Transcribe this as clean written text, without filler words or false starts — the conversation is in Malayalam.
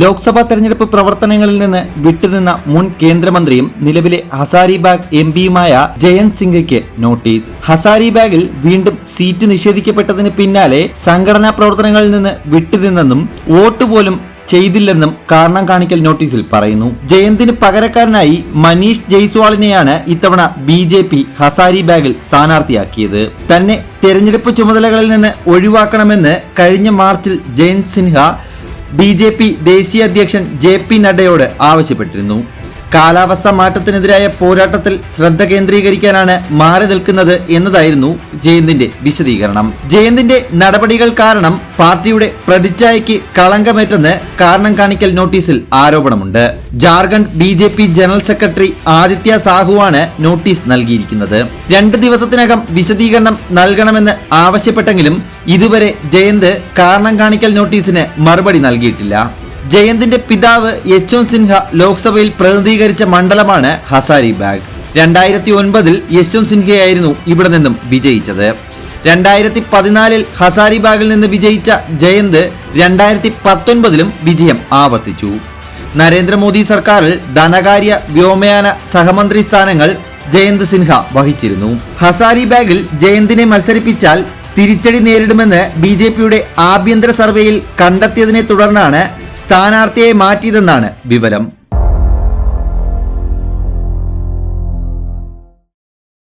ലോക്സഭാ തെരഞ്ഞെടുപ്പ് പ്രവർത്തനങ്ങളിൽ നിന്ന് വിട്ടുനിന്ന മുൻ കേന്ദ്രമന്ത്രിയും നിലവിലെ ഹസാരിബാഗ് എംപിയുമായ ജയന്ത് സിൻഹയ്ക്ക് നോട്ടീസ്. ഹസാരിബാഗിൽ വീണ്ടും സീറ്റ് നിഷേധിക്കപ്പെട്ടതിന് പിന്നാലെ സംഘടനാ പ്രവർത്തനങ്ങളിൽ നിന്ന് വിട്ടുനിന്നെന്നും വോട്ട് പോലും ചെയ്തില്ലെന്നും കാരണം കാണിക്കൽ നോട്ടീസിൽ പറയുന്നു. ജയന്തിന് പകരക്കാരനായി മനീഷ് ജയ്സ്വാളിനെയാണ് ഇത്തവണ BJP ഹസാരിബാഗിൽ സ്ഥാനാർത്ഥിയാക്കിയത്. തന്നെ തെരഞ്ഞെടുപ്പ് ചുമതലകളിൽ നിന്ന് ഒഴിവാക്കണമെന്ന് കഴിഞ്ഞ മാർച്ചിൽ ജയന്ത് സിൻഹ BJP ദേശീയ അധ്യക്ഷൻ JP നഡ്ഡയോട് ആവശ്യപ്പെട്ടിരുന്നു. കാലാവസ്ഥാ മാറ്റത്തിനെതിരായ പോരാട്ടത്തിൽ ശ്രദ്ധ കേന്ദ്രീകരിക്കാനാണ് മാറി നിൽക്കുന്നത് എന്നതായിരുന്നു ജയന്തിന്റെ വിശദീകരണം. ജയന്തിന്റെ നടപടികൾ കാരണം പാർട്ടിയുടെ പ്രതിച്ഛായയ്ക്ക് കളങ്കമേറ്റെന്ന് കാരണം കാണിക്കൽ നോട്ടീസിൽ ആരോപണമുണ്ട്. Jharkhand BJP general secretary Aditya സാഹുവാണ് നോട്ടീസ് നൽകിയിരിക്കുന്നത്. 2 ദിവസത്തിനകം വിശദീകരണം നൽകണമെന്ന് ആവശ്യപ്പെട്ടെങ്കിലും ഇതുവരെ ജയന്ത് കാരണം കാണിക്കൽ നോട്ടീസിന് മറുപടി നൽകിയിട്ടില്ല. ജയന്തിന്റെ പിതാവ് യശ്വന്ത് സിൻഹ ലോക്സഭയിൽ പ്രതിനിധീകരിച്ച മണ്ഡലമാണ് ഹസാരിബാഗ്. 2009 യശ്വന്ത് സിൻഹയായിരുന്നു ഇവിടെ നിന്നും വിജയിച്ചത്. 2014 ഹസാരിബാഗിൽ നിന്ന് വിജയിച്ച ജയന്ത് 2019 വിജയം ആവർത്തിച്ചു. നരേന്ദ്രമോദി സർക്കാരിൽ ധനകാര്യ വ്യോമയാന സഹമന്ത്രി സ്ഥാനങ്ങൾ ജയന്ത് സിൻഹ വഹിച്ചിരുന്നു. ഹസാരിബാഗിൽ ജയന്തിനെ മത്സരിപ്പിച്ചാൽ തിരിച്ചടി നേരിടുമെന്ന് BJPയുടെ ആഭ്യന്തര സർവേയിൽ കണ്ടെത്തിയതിനെ തുടർന്നാണ് സ്ഥാനാർത്ഥിയെ മാറ്റിയതെന്നാണ് വിവരം.